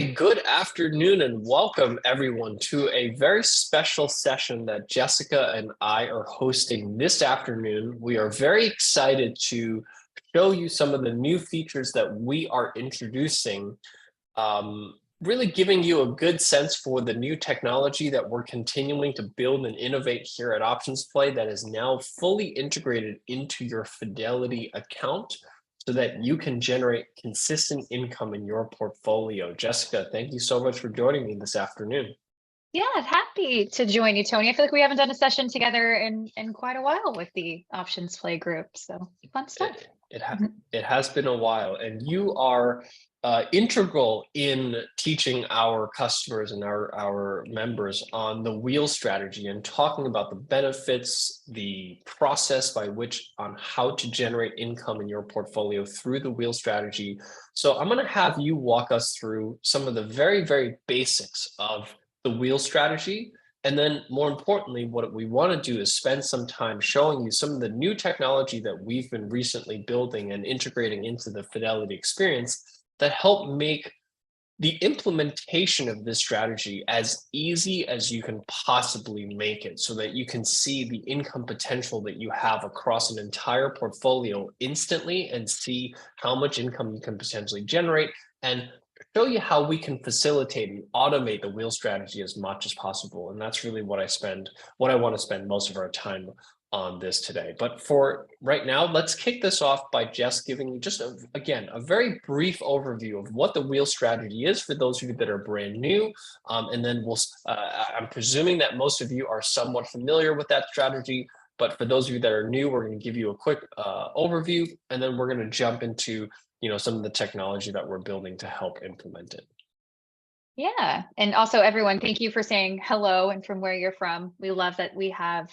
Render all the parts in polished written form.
Good afternoon and welcome everyone to a very special session that Jessica and I are hosting this afternoon. We are very excited to show you some of the new features that we are introducing, really giving you a good sense for the new technology that we're continuing to build and innovate here at OptionsPlay that is now fully integrated into your Fidelity account, so that you can generate consistent income in your portfolio. Jessica, thank you so much for joining me this afternoon. Yeah, happy to join you, Tony. I feel like we haven't done a session together in quite a while with the Options Play group. So fun stuff. It has been a while, and you are integral in teaching our customers and our members on the wheel strategy and talking about the benefits, the process by which on how to generate income in your portfolio through the wheel strategy. So I'm going to have you walk us through some of the very, very basics of the wheel strategy. And then more importantly, what we want to do is spend some time showing you some of the new technology that we've been recently building and integrating into the Fidelity experience that help make the implementation of this strategy as easy as you can possibly make it, so that you can see the income potential that you have across an entire portfolio instantly and see how much income you can potentially generate, and show you how we can facilitate and automate the wheel strategy as much as possible. And that's really what I want to spend most of our time on this today. But for right now, let's kick this off by just giving you again, a very brief overview of what the wheel strategy is for those of you that are brand new. And then I'm presuming that most of you are somewhat familiar with that strategy. But for those of you that are new, we're going to give you a quick overview, and then we're going to jump into some of the technology that we're building to help implement it. Yeah. And also everyone, thank you for saying hello and from where you're from. We love that we have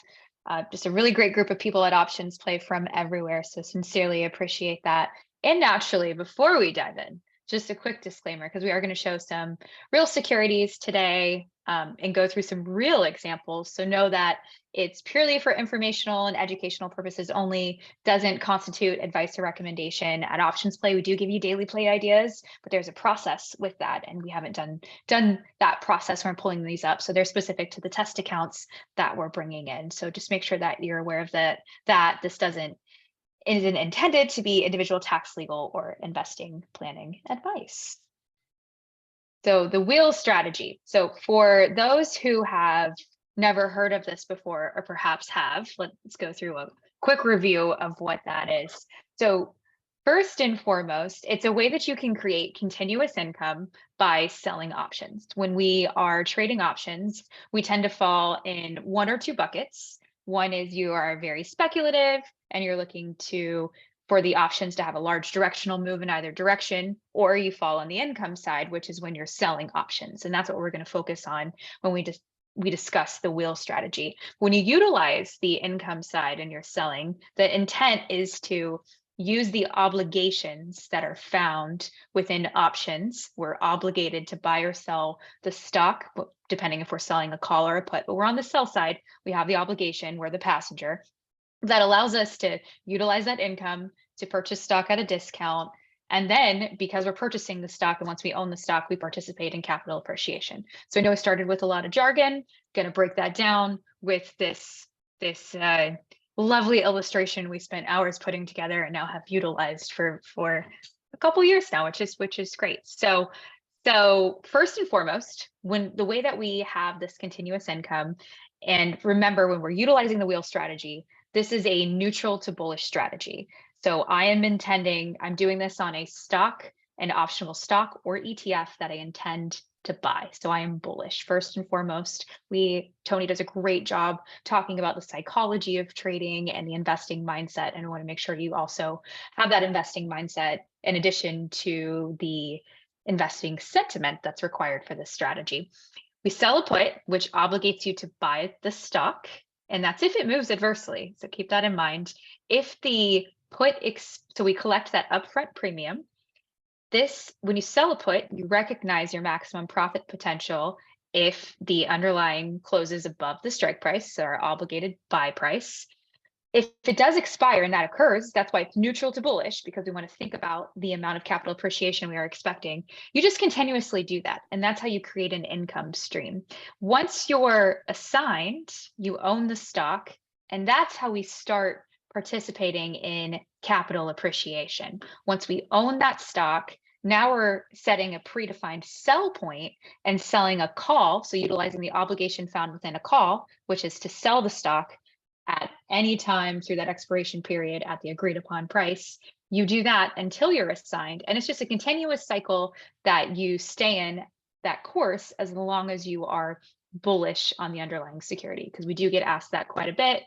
just a really great group of people at Options Play from everywhere. So sincerely appreciate that. And naturally, before we dive in, just a quick disclaimer, because we are going to show some real securities today and go through some real examples. So know that it's purely for informational and educational purposes only, doesn't constitute advice or recommendation. At Options Play, we do give you daily play ideas, but there's a process with that, and we haven't done that process when we're pulling these up. So they're specific to the test accounts that we're bringing in. So just make sure that you're aware of that this isn't intended to be individual tax, legal, or investing planning advice. So the wheel strategy. So for those who have never heard of this before, or perhaps have, let's go through a quick review of what that is. So first and foremost, it's a way that you can create continuous income by selling options. When we are trading options, we tend to fall in one or two buckets. One is you are very speculative and you're looking for the options to have a large directional move in either direction, or you fall on the income side, which is when you're selling options. And that's what we're going to focus on when we discuss the wheel strategy. When you utilize the income side and you're selling, the intent is to use the obligations that are found within options. We're obligated to buy or sell the stock, depending if we're selling a call or a put, but we're on the sell side. We have the obligation, we're the passenger. That allows us to utilize that income to purchase stock at a discount. And then because we're purchasing the stock, and once we own the stock, we participate in capital appreciation. So I know I started with a lot of jargon, going to break that down with this lovely illustration we spent hours putting together and now have utilized for a couple years now, which is great. So first and foremost, when the way that we have this continuous income, and remember, when we're utilizing the wheel strategy, this is a neutral to bullish strategy. So I'm doing this on a stock, an optional stock or ETF that I intend to buy. So I am bullish. First and foremost, Tony does a great job talking about the psychology of trading and the investing mindset. And I want to make sure you also have that investing mindset in addition to the investing sentiment that's required for this strategy. We sell a put, which obligates you to buy the stock, and that's if it moves adversely. So keep that in mind. If the so we collect that upfront premium. When you sell a put, you recognize your maximum profit potential if the underlying closes above the strike price, so our obligated buy price. If it does expire and that occurs, that's why it's neutral to bullish, because we want to think about the amount of capital appreciation we are expecting. You just continuously do that. And that's how you create an income stream. Once you're assigned, you own the stock. And that's how we start participating in capital appreciation. Once we own that stock, now we're setting a predefined sell point and selling a call. So utilizing the obligation found within a call, which is to sell the stock at any time through that expiration period at the agreed upon price. You do that until you're assigned. And it's just a continuous cycle that you stay in that course as long as you are bullish on the underlying security, because we do get asked that quite a bit.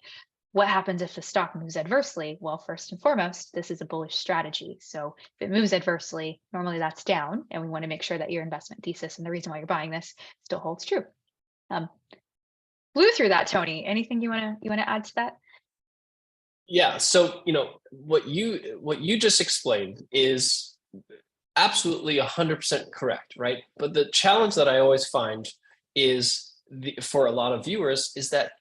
What happens if the stock moves adversely? Well, first and foremost, this is a bullish strategy. So if it moves adversely, normally that's down, and we want to make sure that your investment thesis and the reason why you're buying this still holds true. Blew through that, Tony. Anything you wanna add to that? Yeah. So, what you just explained is absolutely 100% correct, right? But the challenge that I always find is for a lot of viewers is that,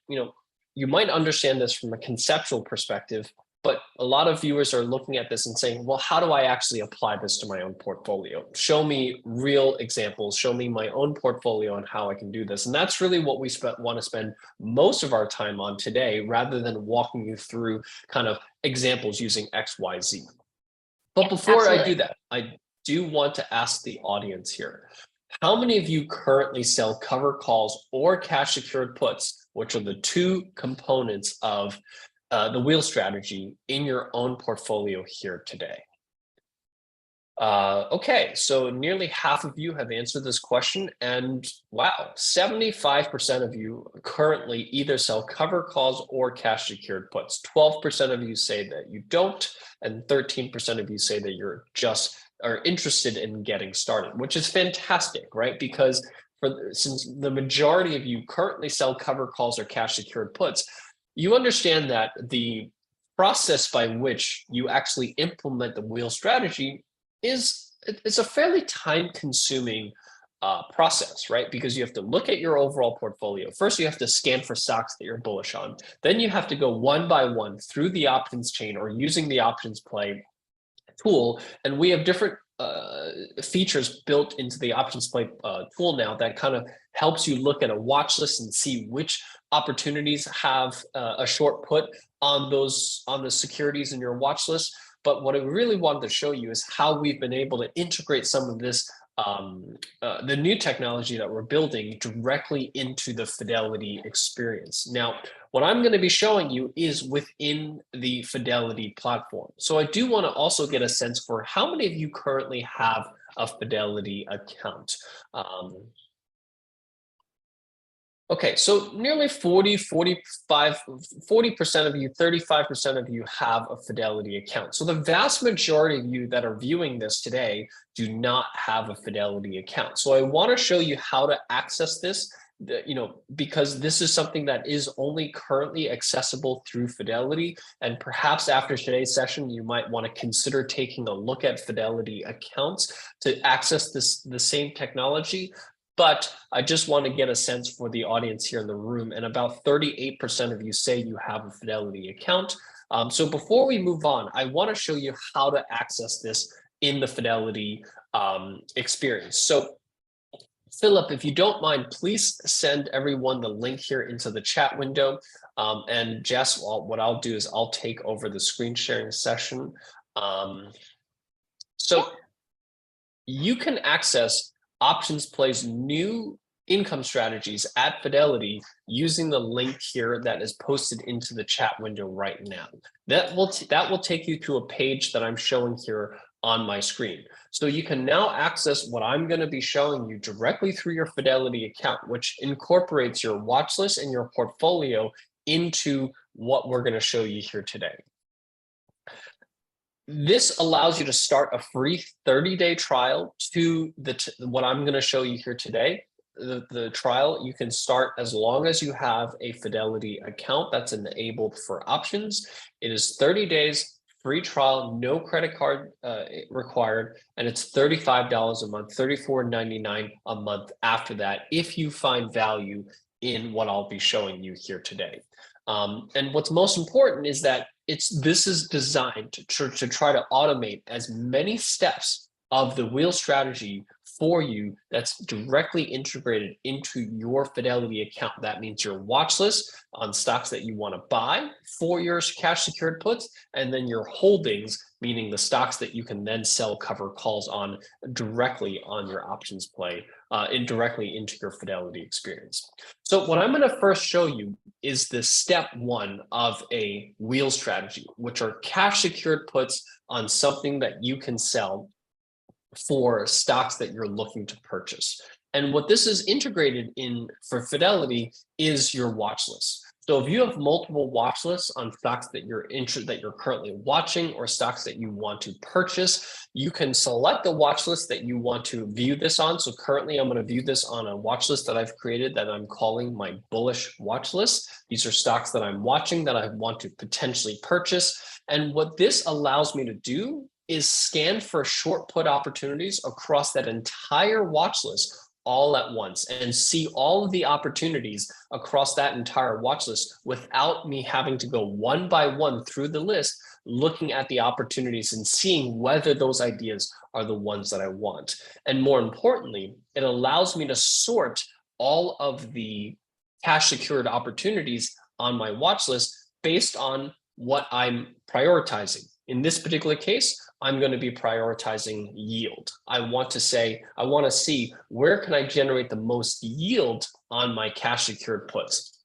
you might understand this from a conceptual perspective, but a lot of viewers are looking at this and saying, well, how do I actually apply this to my own portfolio? Show me real examples, show me my own portfolio and how I can do this. And that's really what we want to spend most of our time on today, rather than walking you through kind of examples using X, Y, Z. But Yeah, before absolutely. I do that, I do want to ask the audience here, how many of you currently sell cover calls or cash secured puts, which are the two components of the wheel strategy, in your own portfolio here today? Okay, so nearly half of you have answered this question, and wow, 75% of you currently either sell cover calls or cash secured puts. 12% of you say that you don't, and 13% of you say that you're just are interested in getting started, which is fantastic, right? Because since the majority of you currently sell cover calls or cash secured puts, you understand that the process by which you actually implement the wheel strategy it's a fairly time-consuming process, right? Because you have to look at your overall portfolio. First, you have to scan for stocks that you're bullish on. Then you have to go one by one through the options chain or using the OptionsPlay tool. And we have different features built into the OptionsPlay tool now that kind of helps you look at a watch list and see which opportunities have a short put on the securities in your watch list. But what I really wanted to show you is how we've been able to integrate some of this, the new technology that we're building, directly into the Fidelity experience. Now, what I'm going to be showing you is within the Fidelity platform. So I do want to also get a sense for how many of you currently have a Fidelity account. Okay, so nearly 40% of you, 35% of you have a Fidelity account. So the vast majority of you that are viewing this today do not have a Fidelity account. So I want to show you how to access this, because this is something that is only currently accessible through Fidelity. And perhaps after today's session, you might want to consider taking a look at Fidelity accounts to access the same technology. But I just want to get a sense for the audience here in the room, and about 38% of you say you have a Fidelity account. So before we move on, I want to show you how to access this in the Fidelity experience. So Philip, if you don't mind, please send everyone the link here into the chat window. And Jess, what I'll do is I'll take over the screen sharing session. So you can access OptionsPlay's new income strategies at Fidelity using the link here that is posted into the chat window right now. That will take you to a page that I'm showing here on my screen. So you can now access what I'm going to be showing you directly through your Fidelity account, which incorporates your watch list and your portfolio into what we're going to show you here today. This allows you to start a free 30-day trial to what I'm going to show you here today. The trial you can start as long as you have a Fidelity account that's enabled for options. It is 30 days, free trial, no credit card required, and it's $35 a month, $34.99 a month after that, if you find value in what I'll be showing you here today. And what's most important is that this is designed to try to automate as many steps of the wheel strategy for you that's directly integrated into your Fidelity account. That means your watch list on stocks that you want to buy for your cash secured puts, and then your holdings, meaning the stocks that you can then sell cover calls on directly on your OptionsPlay, directly into your Fidelity experience. So what I'm going to first show you is the step one of a wheel strategy, which are cash secured puts on something that you can sell for stocks that you're looking to purchase. And what this is integrated in for Fidelity is your watch list. So if you have multiple watch lists on stocks that you're currently watching or stocks that you want to purchase, you can select the watch list that you want to view this on. So currently I'm going to view this on a watch list that I've created that I'm calling my bullish watch list. These are stocks that I'm watching that I want to potentially purchase. And what this allows me to do is scan for short put opportunities across that entire watch list all at once and see all of the opportunities across that entire watch list without me having to go one by one through the list, looking at the opportunities and seeing whether those ideas are the ones that I want. And more importantly, it allows me to sort all of the cash secured opportunities on my watch list based on what I'm prioritizing. In this particular case, I'm going to be prioritizing yield. I want to see where can I generate the most yield on my cash secured puts.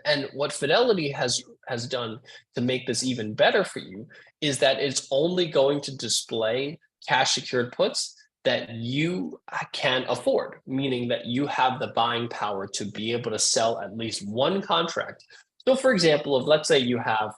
And what Fidelity has done to make this even better for you is that it's only going to display cash secured puts that you can afford, meaning that you have the buying power to be able to sell at least one contract. So for example, if let's say you have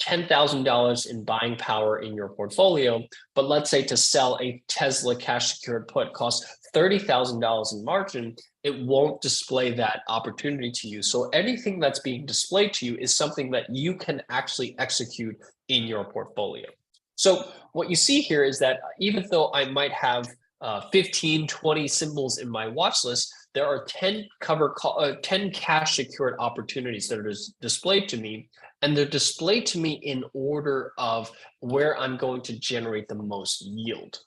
$10,000 in buying power in your portfolio, but let's say to sell a Tesla cash secured put costs $30,000 in margin, it won't display that opportunity to you. So anything that's being displayed to you is something that you can actually execute in your portfolio. So what you see here is that even though I might have 15, 20 symbols in my watch list, there are 10 cash secured opportunities that are displayed to me. And they're displayed to me in order of where I'm going to generate the most yield.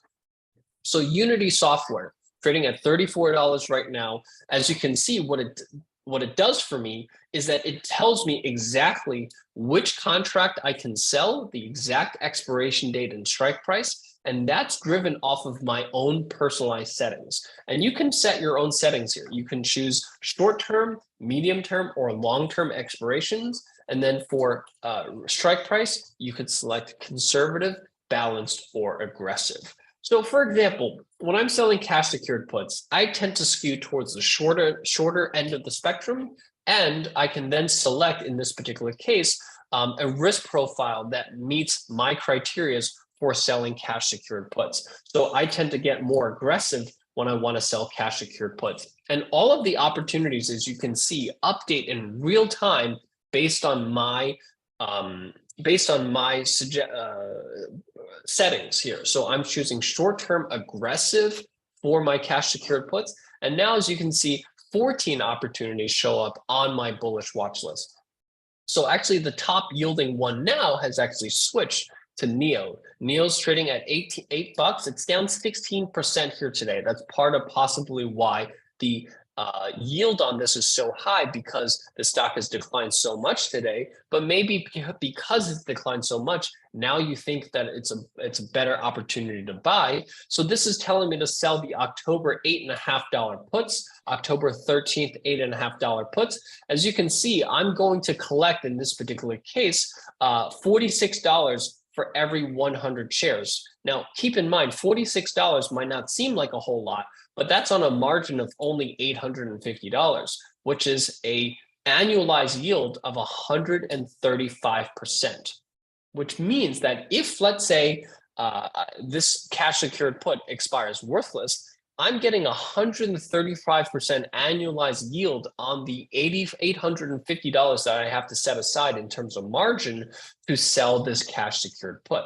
So Unity software, trading at $34 right now. As you can see, what it does for me is that it tells me exactly which contract I can sell, the exact expiration date and strike price. And that's driven off of my own personalized settings. And you can set your own settings here. You can choose short-term, medium-term, or long-term expirations. And then for strike price, you could select conservative, balanced, or aggressive. So for example, when I'm selling cash secured puts, I tend to skew towards the shorter end of the spectrum. And I can then select, in this particular case, a risk profile that meets my criteria for selling cash secured puts. So I tend to get more aggressive when I want to sell cash secured puts. And all of the opportunities, as you can see, update in real time based on my settings here. So I'm choosing short-term aggressive for my cash secured puts. And now, as you can see, 14 opportunities show up on my bullish watch list. So actually the top yielding one now has actually switched to NEO. NEO's trading at $8. It's down 16% here today. That's part of possibly why the yield on this is so high, because the stock has declined so much today. But maybe because it's declined so much, now you think that it's a better opportunity to buy. So this is telling me to sell the October $8.50 puts, October 13th $8.50 puts. As you can see, I'm going to collect in this particular case $46 for every 100 shares. Now, keep in mind, $46 might not seem like a whole lot, but that's on a margin of only $850, which is a annualized yield of 135%, which means that if, let's say, this cash secured put expires worthless, I'm getting 135% annualized yield on the $850 that I have to set aside in terms of margin to sell this cash secured put.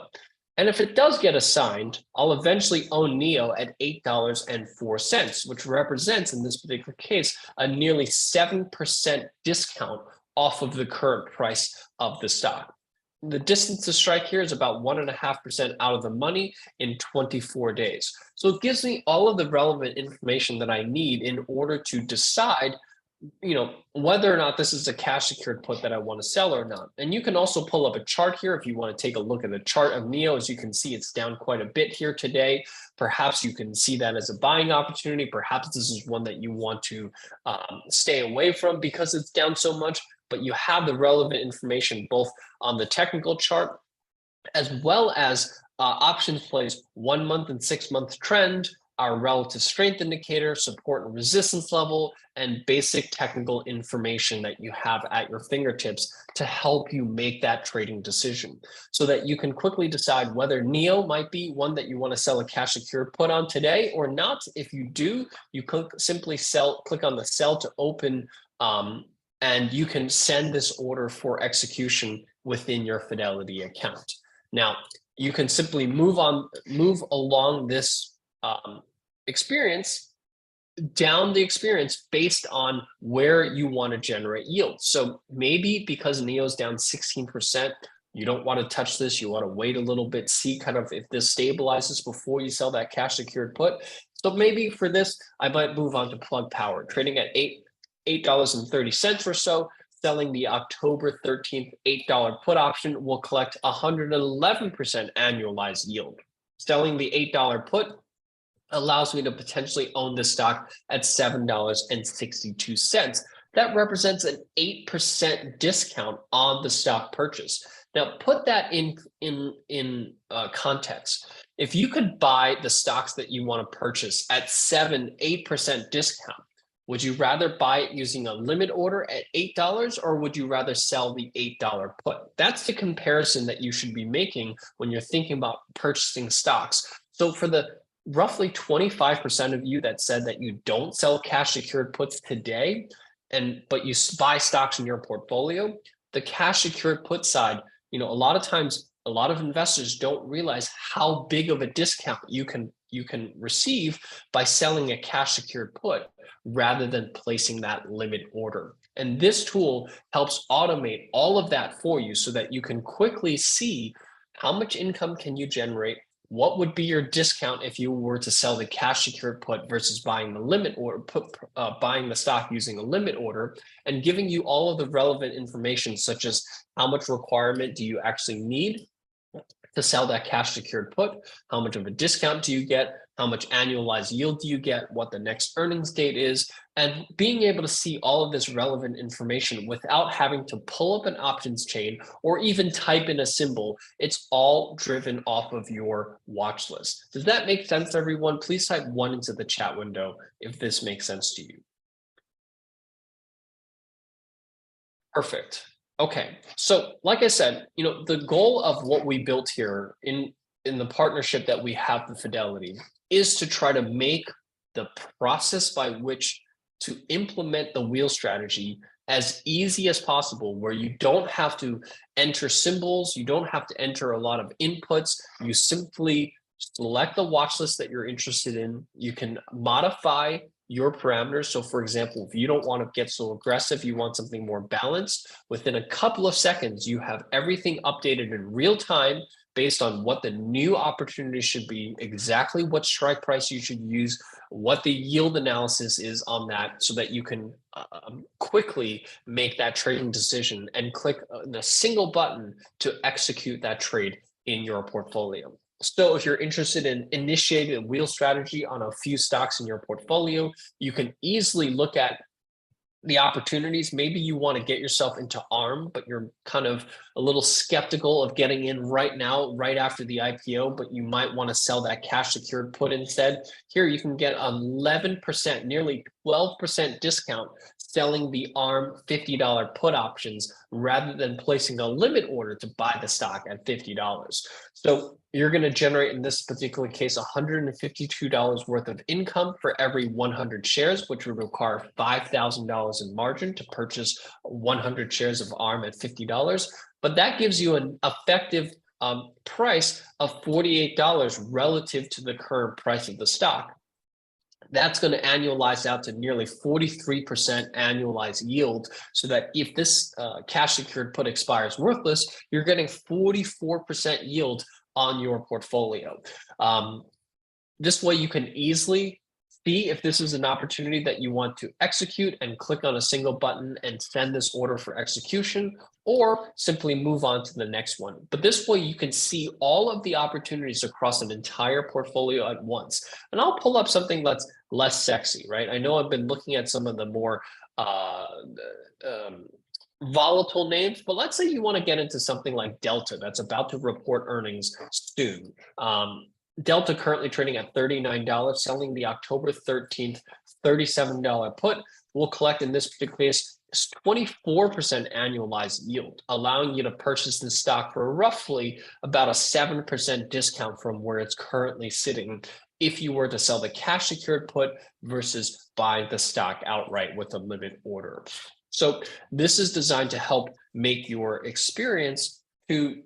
And if it does get assigned, I'll eventually own NEO at $8.04, which represents, in this particular case, a nearly 7% discount off of the current price of the stock. The distance to strike here is about 1.5% out of the money in 24 days. So it gives me all of the relevant information that I need in order to decide, whether or not this is a cash secured put that I want to sell or not. And you can also pull up a chart here if you want to take a look at the chart of NEO. As you can see, it's down quite a bit here today. Perhaps you can see that as a buying opportunity. Perhaps this is one that you want to stay away from because it's down so much, but you have the relevant information both on the technical chart as well as OptionsPlay's 1 month and 6 month trend, our relative strength indicator, support and resistance level, and basic technical information that you have at your fingertips to help you make that trading decision so that you can quickly decide whether NEO might be one that you want to sell a cash secured put on today or not. If you do, you simply click on the sell to open, and you can send this order for execution within your Fidelity account. Now, you can simply move along this experience based on where you want to generate yield. So maybe because NEO's down 16%, you don't want to touch this. You want to wait a little bit, see kind of if this stabilizes before you sell that cash secured put. So maybe for this, I might move on to Plug Power, trading at $8.30 or so. Selling the October 13th $8 put option will collect 111% annualized yield. Selling the $8 put allows me to potentially own the stock at $7.62. That represents an 8% discount on the stock purchase. Now, put that in context. If you could buy the stocks that you want to purchase at 8% discount, would you rather buy it using a limit order at $8, or would you rather sell the $8 put? That's the comparison that you should be making when you're thinking about purchasing stocks. So for the roughly 25% of you that said that you don't sell cash secured puts today, but you buy stocks in your portfolio, the cash secured put side, a lot of times, a lot of investors don't realize how big of a discount you can receive by selling a cash secured put rather than placing that limit order. And this tool helps automate all of that for you so that you can quickly see how much income can you generate, what would be your discount if you were to sell the cash secured put versus buying the limit order, buying the stock using a limit order, and giving you all of the relevant information such as how much requirement do you actually need to sell that cash secured put, how much of a discount do you get, how much annualized yield do you get, what the next earnings date is, and being able to see all of this relevant information without having to pull up an options chain or even type in a symbol. It's all driven off of your watch list. Does that make sense, everyone? Please type 1 into the chat window if this makes sense to you. Perfect. Okay, so like I said, the goal of what we built here in the partnership that we have with Fidelity is to try to make the process by which to implement the wheel strategy as easy as possible, where you don't have to enter symbols, you don't have to enter a lot of inputs, you simply select the watch list that you're interested in. You can modify your parameters. So for example, if you don't want to get so aggressive, you want something more balanced, within a couple of seconds, you have everything updated in real time based on what the new opportunity should be, exactly what strike price you should use, what the yield analysis is on that, so that you can quickly make that trading decision and click a single button to execute that trade in your portfolio. So if you're interested in initiating a wheel strategy on a few stocks in your portfolio, you can easily look at the opportunities. Maybe you want to get yourself into ARM, but you're kind of a little skeptical of getting in right now, right after the IPO, but you might want to sell that cash secured put instead. Here you can get 11%, nearly 12% discount selling the ARM $50 put options rather than placing a limit order to buy the stock at $50. So you're going to generate, in this particular case, $152 worth of income for every 100 shares, which would require $5,000 in margin to purchase 100 shares of ARM at $50. But that gives you an effective price of $48 relative to the current price of the stock. That's going to annualize out to nearly 43% annualized yield, so that if this cash secured put expires worthless, you're getting 44% yield on your portfolio. This way you can easily see if this is an opportunity that you want to execute and click on a single button and send this order for execution, or simply move on to the next one. But this way you can see all of the opportunities across an entire portfolio at once. And I'll pull up something that's less sexy, right? I know I've been looking at some of the more volatile names, but let's say you want to get into something like Delta that's about to report earnings soon. Delta currently trading at $39, selling the October 13th $37 put. Will collect in this particular case 24% annualized yield, allowing you to purchase this stock for roughly about a 7% discount from where it's currently sitting if you were to sell the cash secured put versus buy the stock outright with a limit order. So this is designed to help make your experience to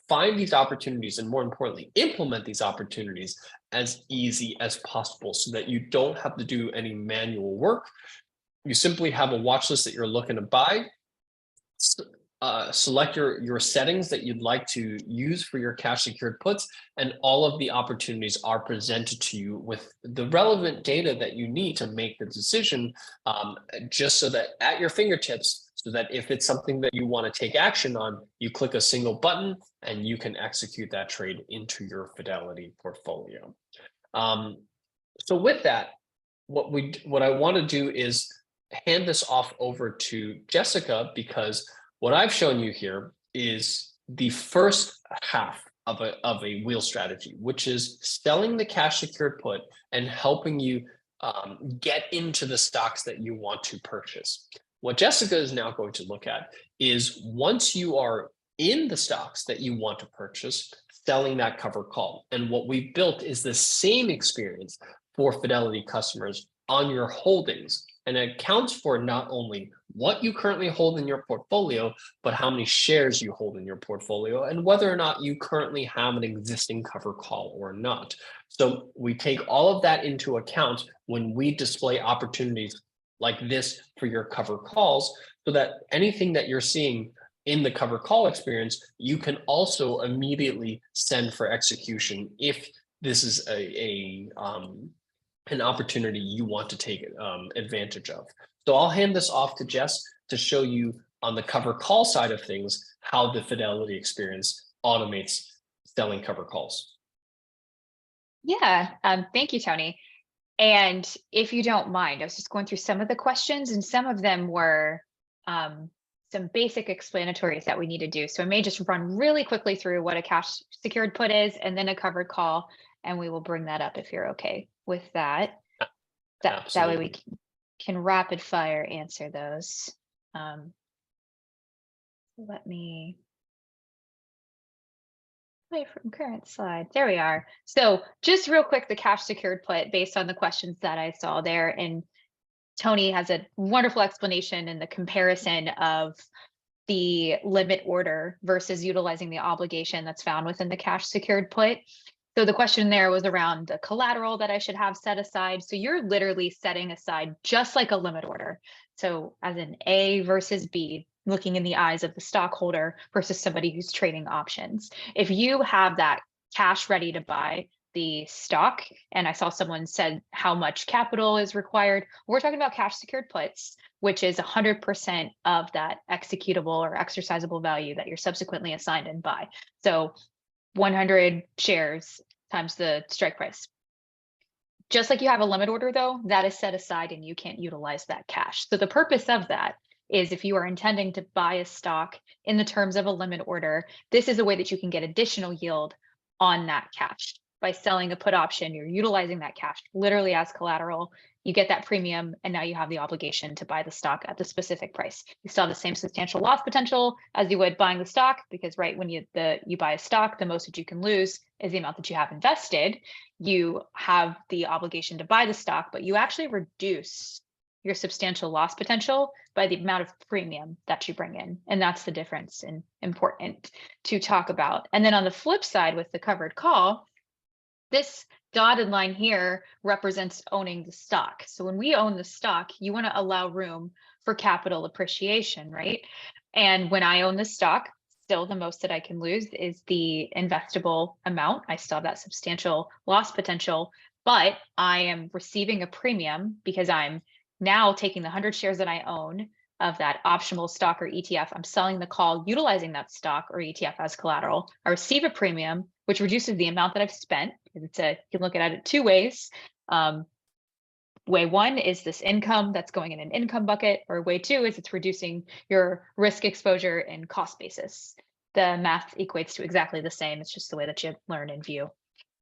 find these opportunities, and more importantly, implement these opportunities as easy as possible, so that you don't have to do any manual work. You simply have a watch list that you're looking to buy, select your settings that you'd like to use for your cash secured puts, and all of the opportunities are presented to you with the relevant data that you need to make the decision, just so that at your fingertips, so that if it's something that you want to take action on, you click a single button and you can execute that trade into your Fidelity portfolio. So with that, what I want to do is hand this off over to Jessica, because what I've shown you here is the first half of a wheel strategy, which is selling the cash secured put and helping you get into the stocks that you want to purchase. What Jessica is now going to look at is, once you are in the stocks that you want to purchase, selling that covered call. And what we've built is the same experience for Fidelity customers on your holdings. And it accounts for not only what you currently hold in your portfolio, but how many shares you hold in your portfolio, and whether or not you currently have an existing cover call or not. So we take all of that into account when we display opportunities like this for your cover calls, so that anything that you're seeing in the cover call experience, you can also immediately send for execution if this is an opportunity you want to take advantage of. So I'll hand this off to Jess to show you on the cover call side of things how the Fidelity experience automates selling cover calls. Yeah, thank you, Tony. And if you don't mind, I was just going through some of the questions, and some of them were some basic explanatories that we need to do. So I may just run really quickly through what a cash secured put is, and then a covered call, and we will bring that up if you're okay with that. That way we can rapid fire answer those. Let me play from current slide. There we are. So just real quick, the cash secured put, based on the questions that I saw there, and Tony has a wonderful explanation in the comparison of the limit order versus utilizing the obligation that's found within the cash secured put. So the question there was around the collateral that I should have set aside. So you're literally setting aside just like a limit order. So as an A versus B, looking in the eyes of the stockholder versus somebody who's trading options. If you have that cash ready to buy the stock, and I saw someone said how much capital is required, we're talking about cash secured puts, which is 100% of that executable or exercisable value that you're subsequently assigned and buy. So 100 shares times the strike price. Just like you have a limit order, though, that is set aside and you can't utilize that cash. So the purpose of that is, if you are intending to buy a stock in the terms of a limit order, this is a way that you can get additional yield on that cash. By selling a put option, you're utilizing that cash literally as collateral. You get that premium, and now you have the obligation to buy the stock at the specific price. You still have the same substantial loss potential as you would buying the stock, because right when you buy a stock, the most that you can lose is the amount that you have invested. You have the obligation to buy the stock, but you actually reduce your substantial loss potential by the amount of premium that you bring in. And that's the difference, and important to talk about. And then on the flip side, with the covered call, this dotted line here represents owning the stock. So when we own the stock, you want to allow room for capital appreciation, right? And when I own the stock, still the most that I can lose is the investable amount. I still have that substantial loss potential, but I am receiving a premium because I'm now taking the 100 shares that I own of that optional stock or ETF. I'm selling the call utilizing that stock or ETF as collateral. I receive a premium, which reduces the amount that I've spent. You can look at it two ways. Way one is this income that's going in an income bucket, or way two is it's reducing your risk exposure and cost basis. The math equates to exactly the same. It's just the way that you learn and view.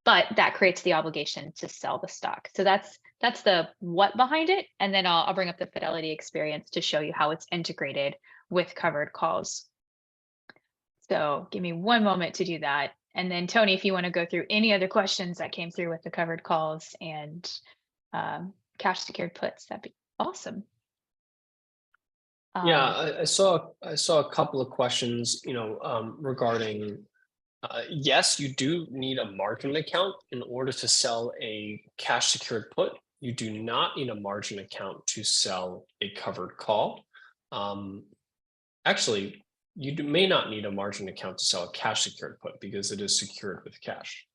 But that creates the obligation to sell the stock. So that's the what behind it. And then I'll bring up the Fidelity experience to show you how it's integrated with covered calls. So give me one moment to do that. And then Tony, if you want to go through any other questions that came through with the covered calls and cash secured puts, that'd be awesome. Yeah, I saw a couple of questions, regarding yes, you do need a margin account in order to sell a cash secured put. You do not need a margin account to sell a covered call. Actually, may not need a margin account to sell a cash secured put because it is secured with cash.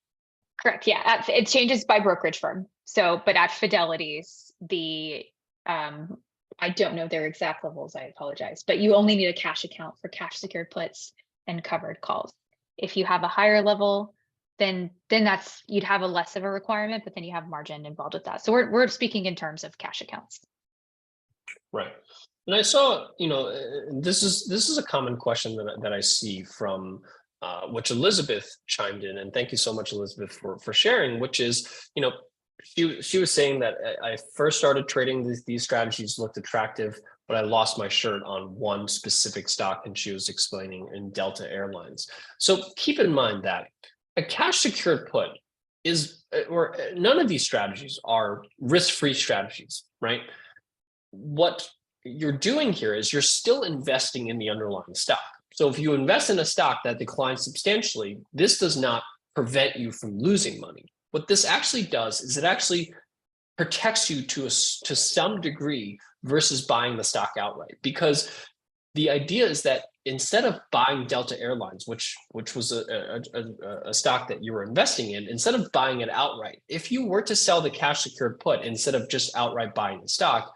Correct. Yeah, it changes by brokerage firm. So, but at Fidelity's, I don't know their exact levels. I apologize, but you only need a cash account for cash secured puts and covered calls. If you have a higher level, then that's you'd have a less of a requirement, but then you have margin involved with that. So we're speaking in terms of cash accounts. Right. And I saw, this is a common question that I see from which Elizabeth chimed in, and thank you so much, Elizabeth, for sharing. Which is, she was saying that I first started trading these strategies, looked attractive, but I lost my shirt on one specific stock, and she was explaining in Delta Airlines. So keep in mind that a cash secured put is, or none of these strategies are risk-free strategies, right? What you're doing here is you're still investing in the underlying stock. So if you invest in a stock that declines substantially, this does not prevent you from losing money. What this actually does is it actually protects you to some degree versus buying the stock outright. Because the idea is that instead of buying Delta Airlines, which was a stock that you were investing in, instead of buying it outright, if you were to sell the cash secured put instead of just outright buying the stock,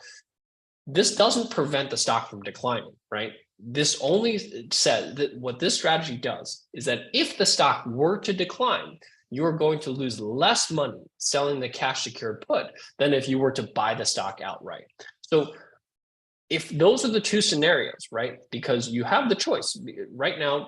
this doesn't prevent the stock from declining, right? This only says that what this strategy does is that if the stock were to decline, you're going to lose less money selling the cash secured put than if you were to buy the stock outright. So if those are the two scenarios, right? Because you have the choice right now.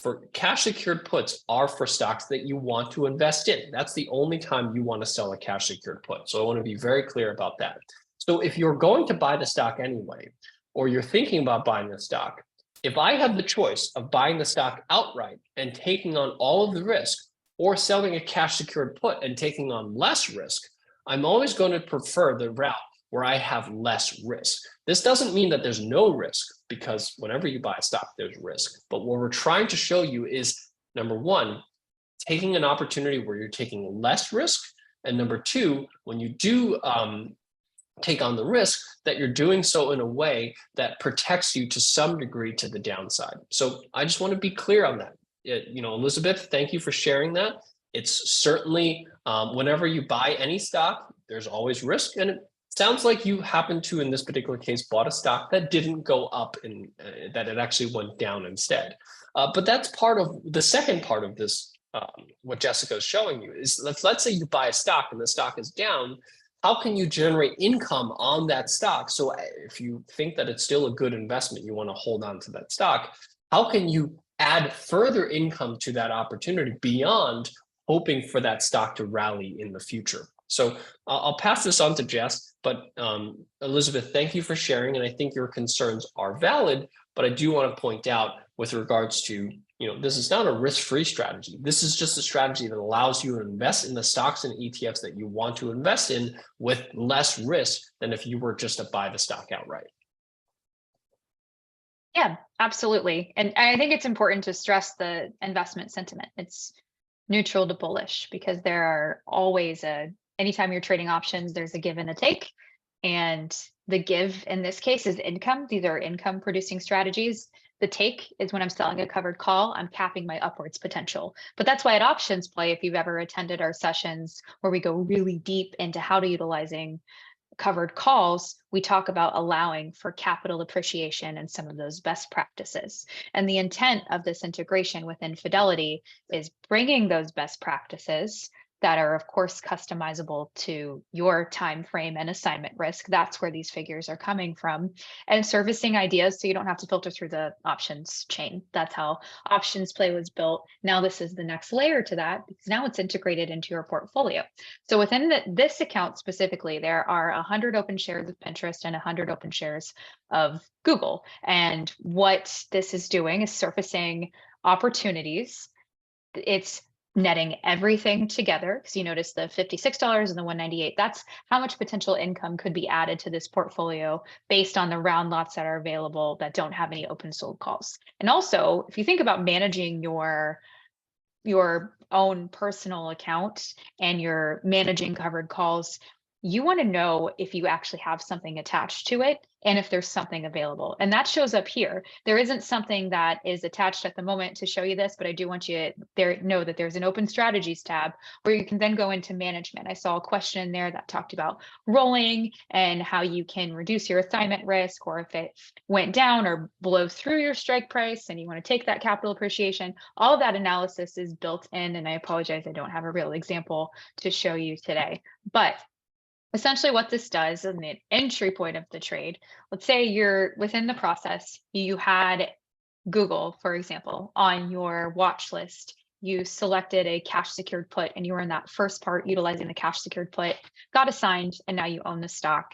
For cash secured puts are for stocks that you want to invest in. That's the only time you want to sell a cash secured put. So I want to be very clear about that. So if you're going to buy the stock anyway, or you're thinking about buying the stock, if I have the choice of buying the stock outright and taking on all of the risk, or selling a cash secured put and taking on less risk, I'm always going to prefer the route where I have less risk. This doesn't mean that there's no risk, because whenever you buy a stock, there's risk. But what we're trying to show you is, number one, taking an opportunity where you're taking less risk. And number two, when you do take on the risk, that you're doing so in a way that protects you to some degree to the downside. So I just want to be clear on that. Elizabeth, thank you for sharing that. It's certainly, whenever you buy any stock, there's always risk. And it sounds like you happen to, in this particular case, bought a stock that didn't go up and that it actually went down instead. But that's part of the second part of this. What Jessica is showing you is, let's say you buy a stock and the stock is down. How can you generate income on that stock? So if you think that it's still a good investment, you want to hold on to that stock, how can you add further income to that opportunity beyond hoping for that stock to rally in the future? So I'll pass this on to Jess, but Elizabeth, thank you for sharing. And I think your concerns are valid, but I do want to point out with regards to, this is not a risk-free strategy. This is just a strategy that allows you to invest in the stocks and ETFs that you want to invest in with less risk than if you were just to buy the stock outright. Yeah, absolutely. And I think it's important to stress the investment sentiment. It's neutral to bullish, because there are always anytime you're trading options, there's a give and a take. And the give in this case is income. These are income producing strategies. The take is when I'm selling a covered call, I'm capping my upwards potential. But that's why at OptionsPlay, if you've ever attended our sessions where we go really deep into how to utilizing covered calls, we talk about allowing for capital appreciation and some of those best practices. And the intent of this integration within Fidelity is bringing those best practices that are, of course, customizable to your time frame and assignment risk. That's where these figures are coming from, and servicing ideas so you don't have to filter through the options chain. That's how OptionsPlay was built. Now this is the next layer to that, because now it's integrated into your portfolio. So within this account specifically, there are 100 open shares of Pinterest and 100 open shares of Google. And what this is doing is surfacing opportunities. It's netting everything together, because you notice the $56 and the $198. That's how much potential income could be added to this portfolio based on the round lots that are available that don't have any open sold calls. And also, if you think about managing your own personal account and you're managing covered calls, you want to know if you actually have something attached to it and if there's something available. And that shows up here. There isn't something that is attached at the moment to show you this, but I do want you to know that there's an open strategies tab where you can then go into management. I saw a question in there that talked about rolling and how you can reduce your assignment risk, or if it went down or blows through your strike price and you want to take that capital appreciation. All of that analysis is built in, and I apologize, I don't have a real example to show you today. But essentially what this does in the entry point of the trade, let's say you're within the process, you had Google, for example, on your watch list, you selected a cash secured put and you were in that first part utilizing the cash secured put, got assigned, and now you own the stock.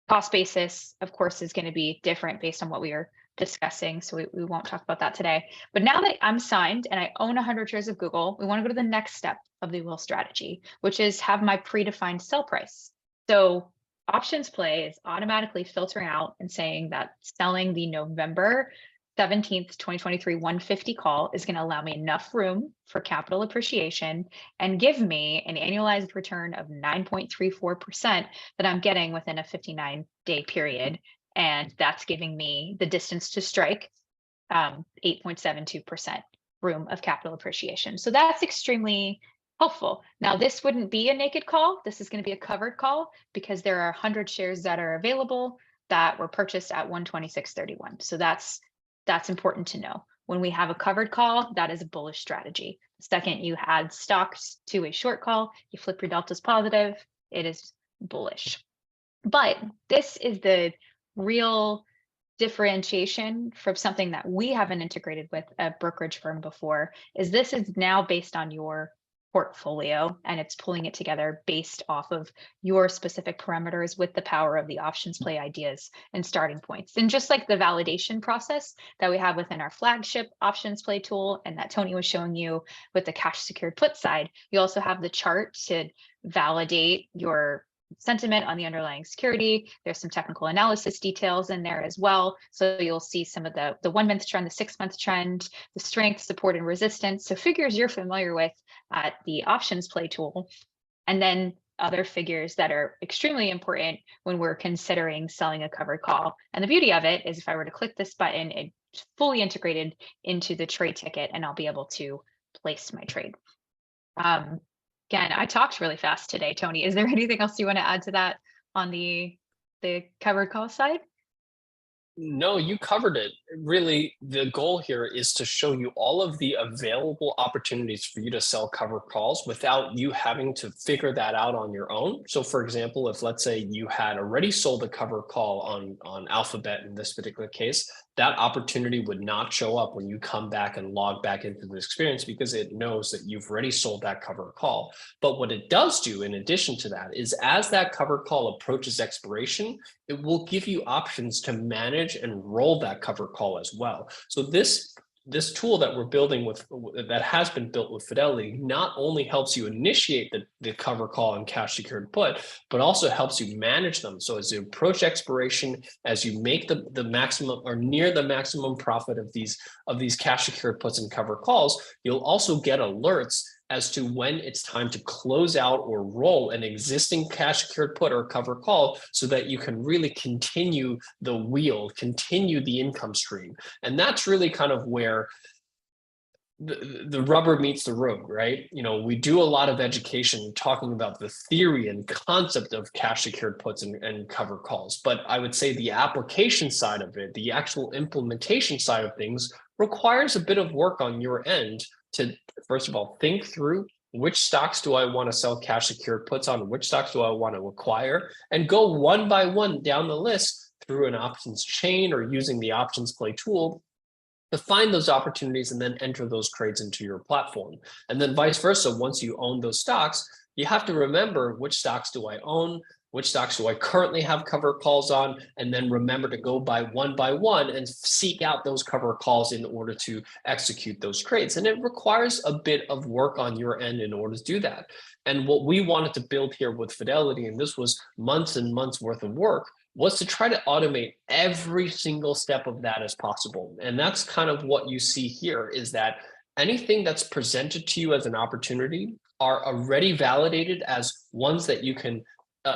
Cost basis, of course, is going to be different based on what we are discussing, so we won't talk about that today. But now that I'm signed and I own 100 shares of Google, we want to go to the next step of the wheel strategy, which is have my predefined sell price. So OptionsPlay is automatically filtering out and saying that selling the November 17th, 2023 150 call is going to allow me enough room for capital appreciation and give me an annualized return of 9.34% that I'm getting within a 59-day period. And that's giving me the distance to strike, 8.72% room of capital appreciation. So that's extremely helpful. Now, this wouldn't be a naked call. This is going to be a covered call because there are 100 shares that are available that were purchased at 126.31. So that's important to know. When we have a covered call, that is a bullish strategy. The second you add stocks to a short call, you flip your deltas positive, it is bullish. But this is the real differentiation from something that we haven't integrated with a brokerage firm before, is this is now based on your portfolio, and it's pulling it together based off of your specific parameters with the power of the OptionsPlay ideas and starting points. And just like the validation process that we have within our flagship OptionsPlay tool and that Tony was showing you with the cash secured put side, you also have the chart to validate your sentiment on the underlying security. There's some technical analysis details in there as well. So you'll see some of the 1 month trend, the 6 month trend, the strength, support, and resistance. So figures you're familiar with at the OptionsPlay tool. And then other figures that are extremely important when we're considering selling a covered call. And the beauty of it is if I were to click this button, it's fully integrated into the trade ticket and I'll be able to place my trade. Again, I talked really fast today, Tony. Is there anything else you want to add to that on the covered call side? No, you covered it. Really, the goal here is to show you all of the available opportunities for you to sell covered calls without you having to figure that out on your own. So for example, if let's say you had already sold a covered call on Alphabet in this particular case, that opportunity would not show up when you come back and log back into the experience because it knows that you've already sold that covered call. But what it does do in addition to that is as that covered call approaches expiration, it will give you options to manage and roll that covered call as well. So this tool that we're building that has been built with Fidelity not only helps you initiate the cover call and cash secured put, but also helps you manage them. So as you approach expiration, as you make the maximum or near the maximum profit of these cash secured puts and cover calls, you'll also get alerts as to when it's time to close out or roll an existing cash secured put or cover call so that you can really continue the wheel, continue the income stream. And that's really kind of where the rubber meets the road, right? We do a lot of education talking about the theory and concept of cash secured puts and cover calls. But I would say the application side of it, the actual implementation side of things, requires a bit of work on your end to, first of all, think through which stocks do I want to sell cash secured puts on, which stocks do I want to acquire, and go one by one down the list through an options chain or using the OptionsPlay tool to find those opportunities and then enter those trades into your platform. And then vice versa, once you own those stocks, you have to remember which stocks do I own, which stocks do I currently have cover calls on, and then remember to go by one and seek out those cover calls in order to execute those trades. And it requires a bit of work on your end in order to do that. And what we wanted to build here with Fidelity, and this was months and months worth of work, was to try to automate every single step of that as possible. And that's kind of what you see here, is that anything that's presented to you as an opportunity are already validated as ones that you can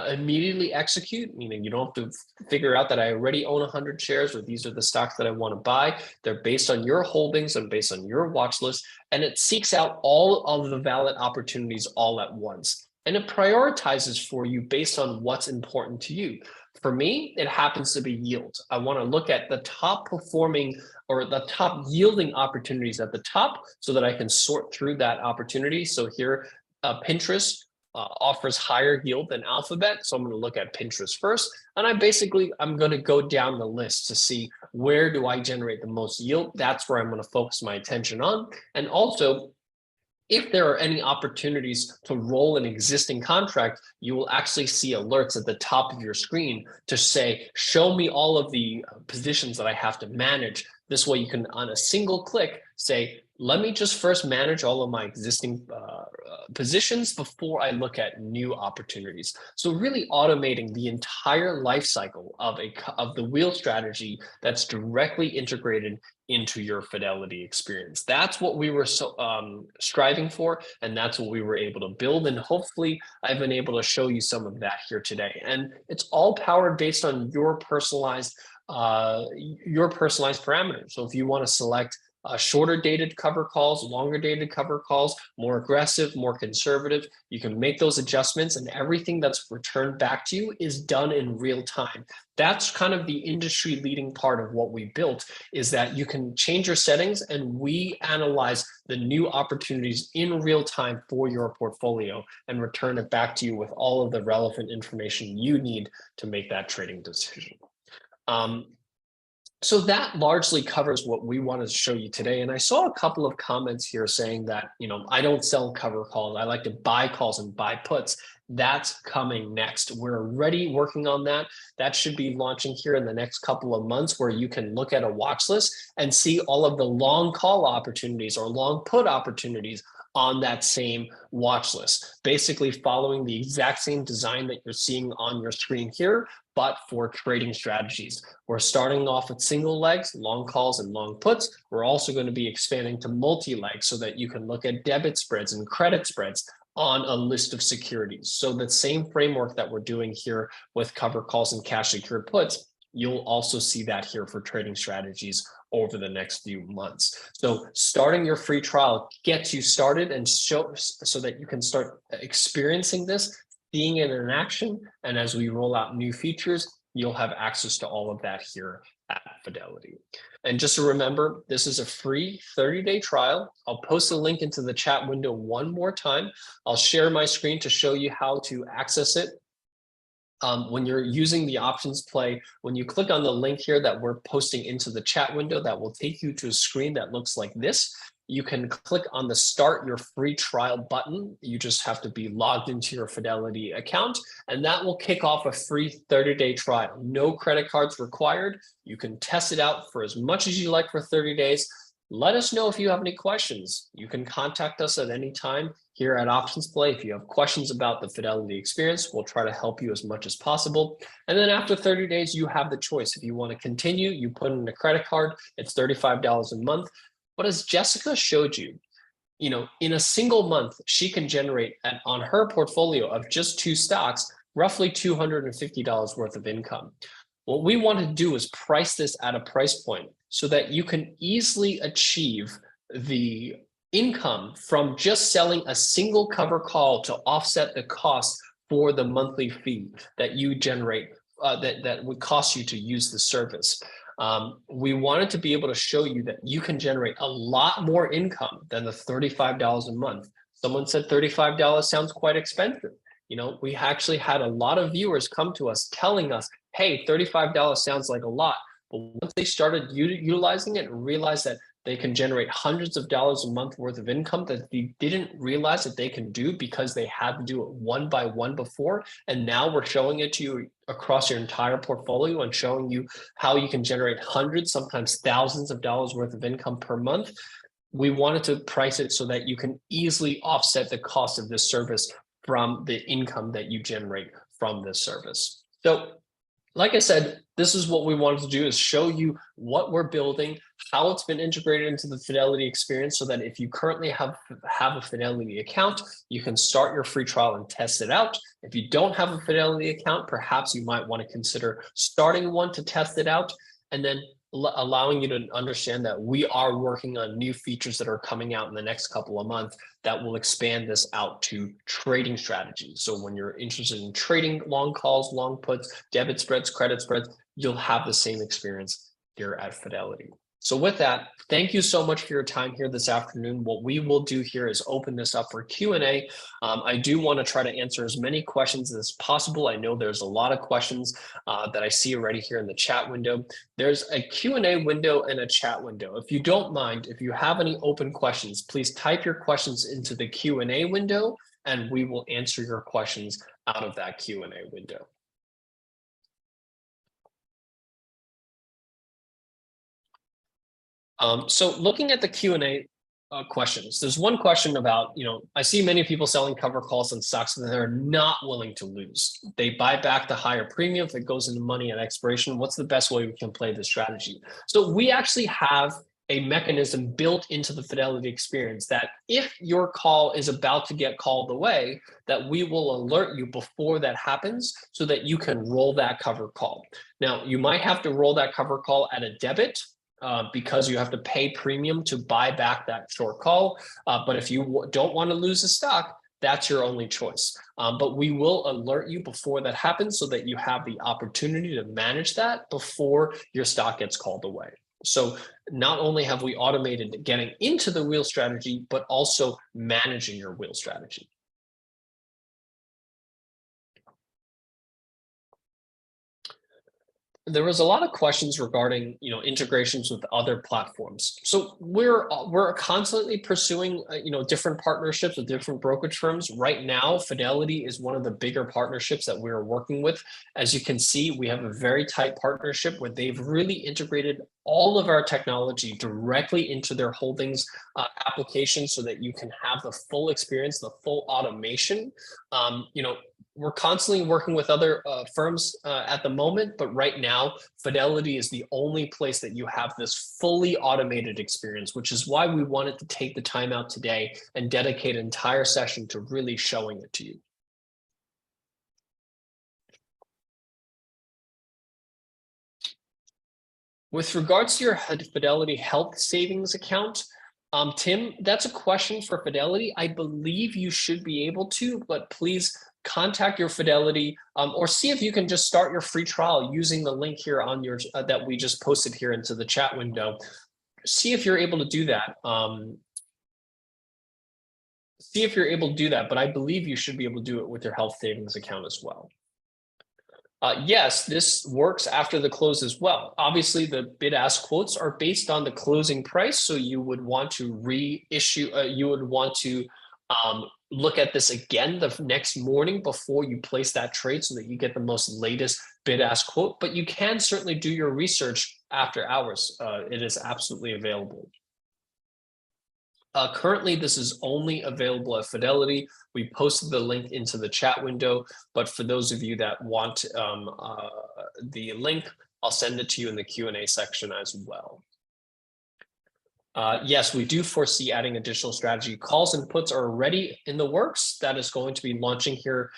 immediately execute, meaning you don't have to figure out that I already own 100 shares or these are the stocks that I want to buy. They're based on your holdings and based on your watch list, and it seeks out all of the valid opportunities all at once. And it prioritizes for you based on what's important to you. For me, it happens to be yield. I want to look at the top performing or the top yielding opportunities at the top so that I can sort through that opportunity. So here, Pinterest offers higher yield than Alphabet. So I'm going to look at Pinterest first. And I'm going to go down the list to see where do I generate the most yield. That's where I'm going to focus my attention on. And also, if there are any opportunities to roll an existing contract, you will actually see alerts at the top of your screen to say, show me all of the positions that I have to manage. This way you can, on a single click, say, let me just first manage all of my existing positions before I look at new opportunities. So really automating the entire life cycle of the wheel strategy that's directly integrated into your Fidelity experience. That's what we were striving for, and that's what we were able to build. And hopefully I've been able to show you some of that here today. And it's all powered based on your personalized parameters. So if you want to select shorter dated cover calls, longer dated cover calls, more aggressive, more conservative, you can make those adjustments, and everything that's returned back to you is done in real time. That's kind of the industry leading part of what we built, is that you can change your settings and we analyze the new opportunities in real time for your portfolio and return it back to you with all of the relevant information you need to make that trading decision. So that largely covers what we wanted to show you today. And I saw a couple of comments here saying that, I don't sell cover calls. I like to buy calls and buy puts. That's coming next. We're already working on that. That should be launching here in the next couple of months, where you can look at a watch list and see all of the long call opportunities or long put opportunities on that same watch list, basically following the exact same design that you're seeing on your screen here, but for trading strategies. We're starting off with single legs, long calls and long puts. We're also going to be expanding to multi-legs so that you can look at debit spreads and credit spreads on a list of securities. So the same framework that we're doing here with cover calls and cash secured puts, you'll also see that here for trading strategies over the next few months. So starting your free trial gets you started and so that you can start experiencing this, seeing it in action. And as we roll out new features, you'll have access to all of that here at Fidelity. And just to remember, this is a free 30-day trial. I'll post a link into the chat window one more time. I'll share my screen to show you how to access it. When you're using the OptionsPlay, when you click on the link here that we're posting into the chat window, that will take you to a screen that looks like this. You can click on the Start Your Free Trial button. You just have to be logged into your Fidelity account, and that will kick off a free 30-day trial. No credit cards required. You can test it out for as much as you like for 30 days. Let us know if you have any questions. You can contact us at any time here at OptionsPlay. If you have questions about the Fidelity experience, we'll try to help you as much as possible. And then after 30 days, you have the choice. If you want to continue, you put in a credit card, it's $35 a month. But as Jessica showed you, in a single month, she can generate on her portfolio of just 2 stocks, roughly $250 worth of income. What we want to do is price this at a price point so that you can easily achieve the income from just selling a single cover call to offset the cost for the monthly fee that you generate, that would cost you to use the service. We wanted to be able to show you that you can generate a lot more income than the $35 a month. Someone said $35 sounds quite expensive. We actually had a lot of viewers come to us telling us, hey, $35 sounds like a lot. But once they started utilizing it and realized that they can generate hundreds of dollars a month worth of income that they didn't realize that they can do because they had to do it one by one before. And now we're showing it to you across your entire portfolio and showing you how you can generate hundreds, sometimes thousands of dollars worth of income per month. We wanted to price it so that you can easily offset the cost of this service from the income that you generate from this service. So like I said, this is what we wanted to do, is show you what we're building, how it's been integrated into the Fidelity experience, so that if you currently have a Fidelity account, you can start your free trial and test it out. If you don't have a Fidelity account, perhaps you might want to consider starting one to test it out, and then allowing you to understand that we are working on new features that are coming out in the next couple of months that will expand this out to trading strategies. So when you're interested in trading long calls, long puts, debit spreads, credit spreads, you'll have the same experience here at Fidelity. So with that, thank you so much for your time here this afternoon. What we will do here is open this up for Q&A. I do want to try to answer as many questions as possible. I know there's a lot of questions that I see already here in the chat window. There's a Q&A window and a chat window. If you don't mind, if you have any open questions, please type your questions into the Q&A window and we will answer your questions out of that Q&A window. So looking at the Q&A questions, there's one question about, I see many people selling cover calls on stocks that they're not willing to lose. They buy back the higher premium that goes into money at expiration. What's the best way we can play this strategy? So we actually have a mechanism built into the Fidelity experience that if your call is about to get called away, that we will alert you before that happens so that you can roll that cover call. Now, you might have to roll that cover call at a debit, because you have to pay premium to buy back that short call. But if you don't want to lose a stock, that's your only choice. But we will alert you before that happens so that you have the opportunity to manage that before your stock gets called away. So not only have we automated getting into the wheel strategy, but also managing your wheel strategy. There was a lot of questions regarding, integrations with other platforms. So we're constantly pursuing, different partnerships with different brokerage firms. Right now, Fidelity is one of the bigger partnerships that we're working with. As you can see, we have a very tight partnership where they've really integrated all of our technology directly into their holdings application so that you can have the full experience, the full automation. We're constantly working with other firms at the moment, but right now, Fidelity is the only place that you have this fully automated experience, which is why we wanted to take the time out today and dedicate an entire session to really showing it to you. With regards to your Fidelity Health Savings account, Tim, that's a question for Fidelity. I believe you should be able to, but please contact your Fidelity or see if you can just start your free trial using the link here on your that we just posted here into the chat window. See if you're able to do that. But I believe you should be able to do it with your health savings account as well. Yes, this works after the close as well. Obviously, the bid-ask quotes are based on the closing price, so you would want to reissue. You would want to look at this again the next morning before you place that trade, so that you get the most latest bid-ask quote. But you can certainly do your research after hours. It is absolutely available. Currently, this is only available at Fidelity. We posted the link into the chat window, but for those of you that want the link, I'll send it to you in the Q&A section as well. Yes, we do foresee adding additional strategy. Calls and puts are already in the works. That is going to be launching here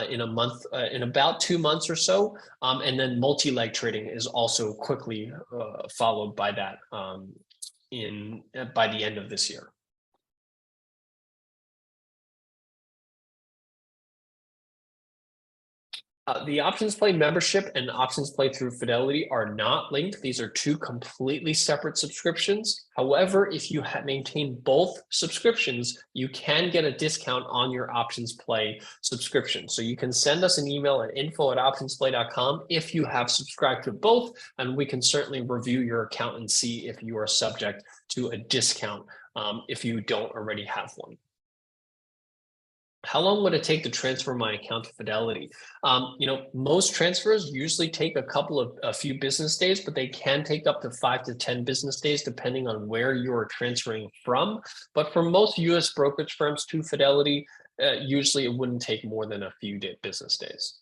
in a month, in about 2 months or so. And then multi-leg trading is also quickly followed by that by the end of this year. The OptionsPlay membership and OptionsPlay through Fidelity are not linked. These are two completely separate subscriptions. However, if you maintain both subscriptions, you can get a discount on your OptionsPlay subscription. So you can send us an email at info@optionsplay.com if you have subscribed to both, and we can certainly review your account and see if you are subject to a discount if you don't already have one. How long would it take to transfer my account to Fidelity? Most transfers usually take a few business days, but they can take up to 5 to 10 business days, depending on where you're transferring from. But for most US brokerage firms to Fidelity, usually it wouldn't take more than a few business days.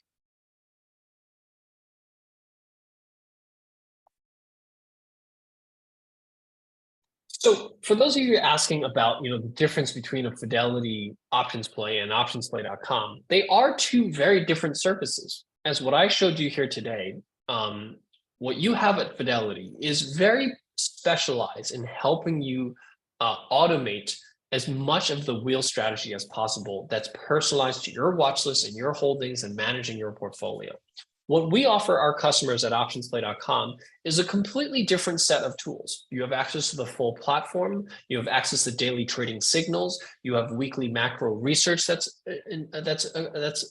So for those of you asking about, the difference between a Fidelity OptionsPlay and OptionsPlay.com, they are two very different services. As what I showed you here today, what you have at Fidelity is very specialized in helping you automate as much of the wheel strategy as possible that's personalized to your watch list and your holdings and managing your portfolio. What we offer our customers at OptionsPlay.com is a completely different set of tools. You have access to the full platform. You have access to daily trading signals. You have weekly macro research that's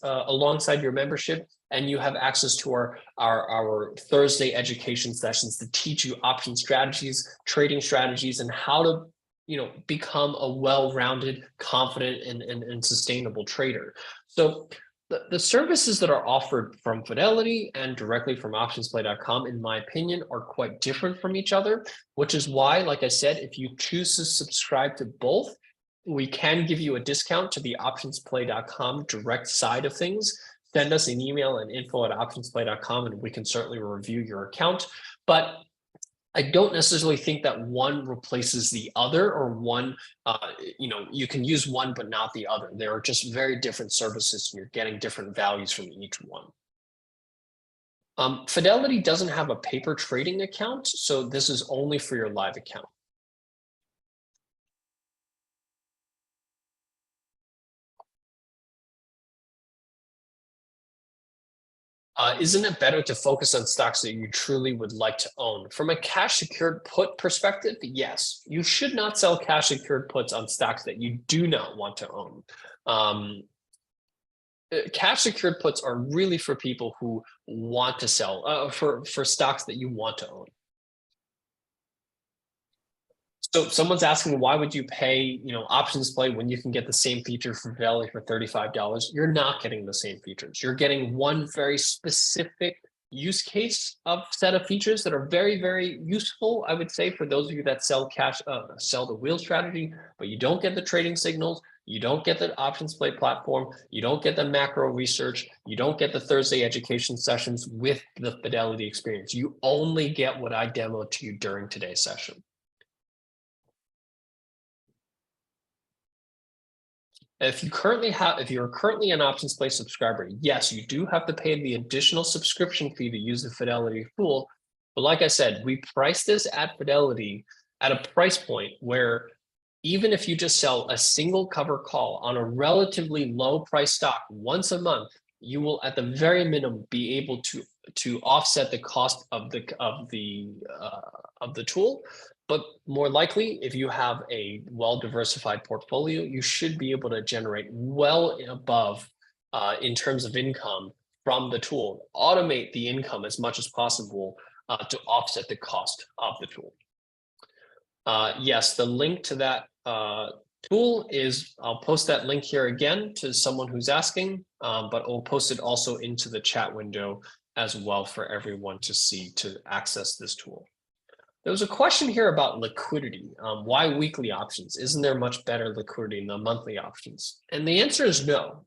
alongside your membership, and you have access to our Thursday education sessions to teach you option strategies, trading strategies, and how to become a well-rounded, confident, and sustainable trader. So the services that are offered from Fidelity and directly from OptionsPlay.com, in my opinion, are quite different from each other, which is why, like I said, if you choose to subscribe to both, we can give you a discount to the OptionsPlay.com direct side of things. Send us an email at info@optionsplay.com and we can certainly review your account. But I don't necessarily think that one replaces the other, or one, you can use one but not the other. They are just very different services, and you're getting different values from each one. Fidelity doesn't have a paper trading account, so this is only for your live account. Isn't it better to focus on stocks that you truly would like to own? From a cash secured put perspective, yes, you should not sell cash secured puts on stocks that you do not want to own. Cash secured puts are really for people who want to sell, for stocks that you want to own. So someone's asking, why would you pay, OptionsPlay when you can get the same feature from Fidelity for $35? You're not getting the same features. You're getting one very specific use case of set of features that are very, very useful, I would say, for those of you that sell the wheel strategy, but you don't get the trading signals. You don't get the OptionsPlay platform. You don't get the macro research. You don't get the Thursday education sessions with the Fidelity experience. You only get what I demoed to you during today's session. If you're currently an OptionsPlay subscriber, yes, you do have to pay the additional subscription fee to use the Fidelity tool. But like I said, we price this at Fidelity at a price point where even if you just sell a single cover call on a relatively low price stock once a month, you will at the very minimum be able to offset the cost of the tool. But more likely, if you have a well-diversified portfolio, you should be able to generate well above in terms of income from the tool. Automate the income as much as possible to offset the cost of the tool. Yes, the link to that tool is, I'll post that link here again to someone who's asking, but we'll post it also into the chat window as well for everyone to see to access this tool. There was a question here about liquidity. Why weekly options? Isn't there much better liquidity in the monthly options? And the answer is no.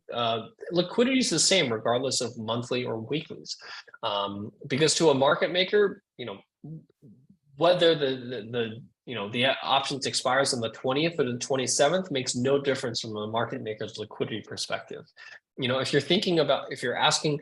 Liquidity is the same regardless of monthly or weeklies, because to a market maker, whether the the options expires on the 20th or the 27th makes no difference from a market maker's liquidity perspective. If you're asking,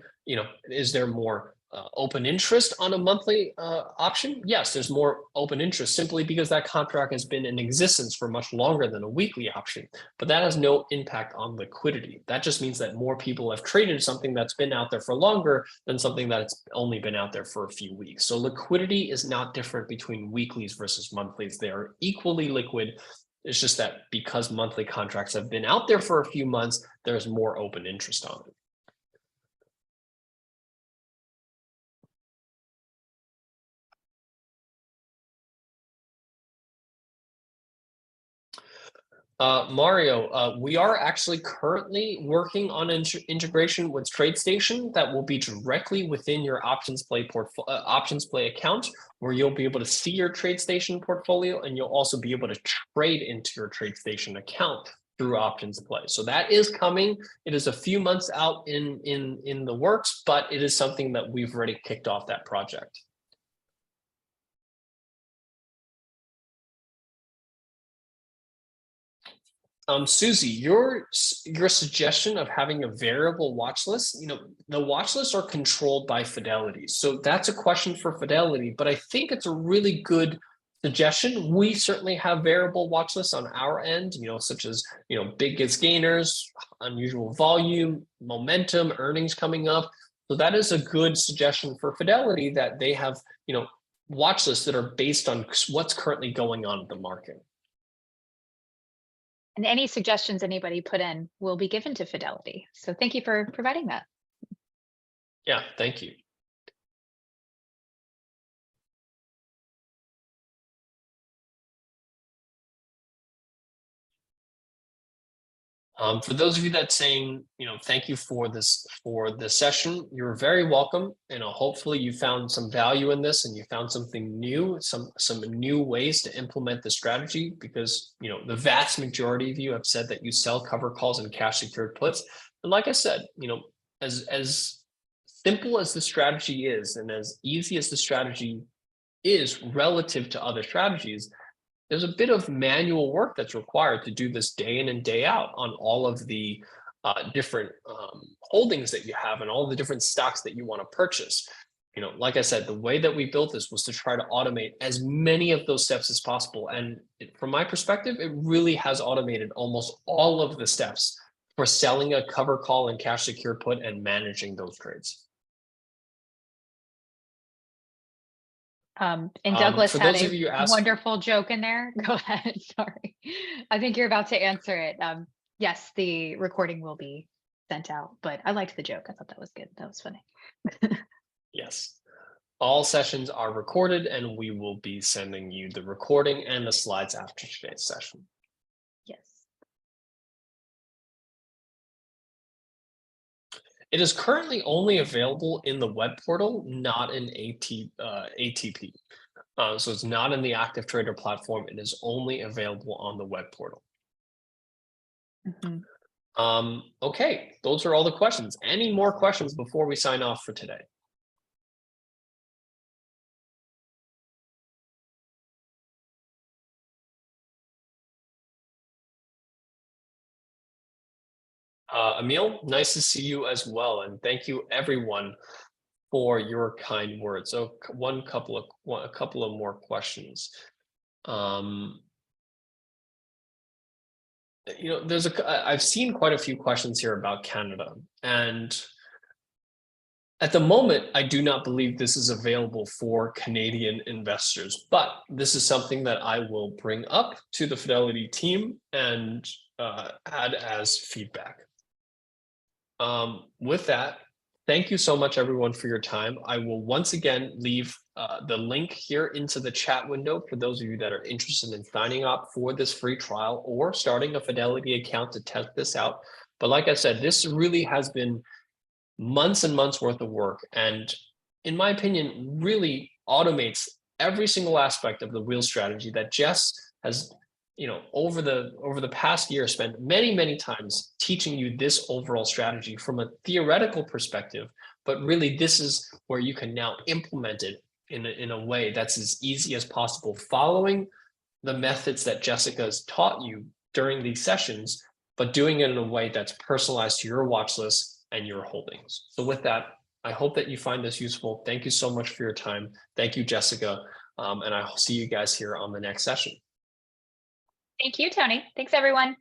is there more open interest on a monthly option? Yes, there's more open interest simply because that contract has been in existence for much longer than a weekly option, but that has no impact on liquidity. That just means that more people have traded something that's been out there for longer than something that's only been out there for a few weeks. So liquidity is not different between weeklies versus monthlies. They are equally liquid. It's just that because monthly contracts have been out there for a few months, there's more open interest on it. Mario, we are actually currently working on integration with TradeStation that will be directly within your OptionsPlay account, where you'll be able to see your TradeStation portfolio, and you'll also be able to trade into your TradeStation account through OptionsPlay. So that is coming. It is a few months out in the works, but it is something that we've already kicked off that project. Susie, your suggestion of having a variable watch list, the watch lists are controlled by Fidelity. So that's a question for Fidelity, but I think it's a really good suggestion. We certainly have variable watch lists on our end, such as, biggest gainers, unusual volume, momentum, earnings coming up. So that is a good suggestion for Fidelity, that they have, watch lists that are based on what's currently going on in the market. And any suggestions anybody put in will be given to Fidelity. So thank you for providing that. Yeah, thank you. For those of you that's saying, thank you for this session, you're very welcome. Hopefully you found some value in this and you found something new, some new ways to implement the strategy, because, the vast majority of you have said that you sell cover calls and cash secured puts. And like I said, as simple as the strategy is, and as easy as the strategy is relative to other strategies, there's a bit of manual work that's required to do this day in and day out on all of the different holdings that you have and all the different stocks that you want to purchase. Like I said, the way that we built this was to try to automate as many of those steps as possible. And from my perspective, it really has automated almost all of the steps for selling a cover call and cash secure put and managing those trades. And Douglas had a asked, wonderful joke in there. Go ahead. Sorry. I think you're about to answer it. Yes, the recording will be sent out, but I liked the joke. I thought that was good. That was funny. Yes. All sessions are recorded, and we will be sending you the recording and the slides after today's session. Yes. It is currently only available in the web portal, not in ATP. So it's not in the Active Trader platform. It is only available on the web portal. Okay, those are all the questions. Any more questions before we sign off for today? Emil, nice to see you as well. And thank you everyone for your kind words. So a couple of more questions. I've seen quite a few questions here about Canada, and at the moment, I do not believe this is available for Canadian investors, but this is something that I will bring up to the Fidelity team and add as feedback. With that, thank you so much, everyone, for your time. I will once again leave the link here into the chat window for those of you that are interested in signing up for this free trial or starting a Fidelity account to test this out. But like I said, this really has been months and months worth of work, and in my opinion, really automates every single aspect of the wheel strategy that Jess has, over the past year, spent many times teaching you this overall strategy from a theoretical perspective. But really, this is where you can now implement it in a way that's as easy as possible, following the methods that Jessica's taught you during these sessions, but doing it in a way that's personalized to your watch list and your holdings. So with that, I hope that you find this useful. Thank you so much for your time. Thank you, Jessica. And I'll see you guys here on the next session. Thank you, Tony. Thanks, everyone.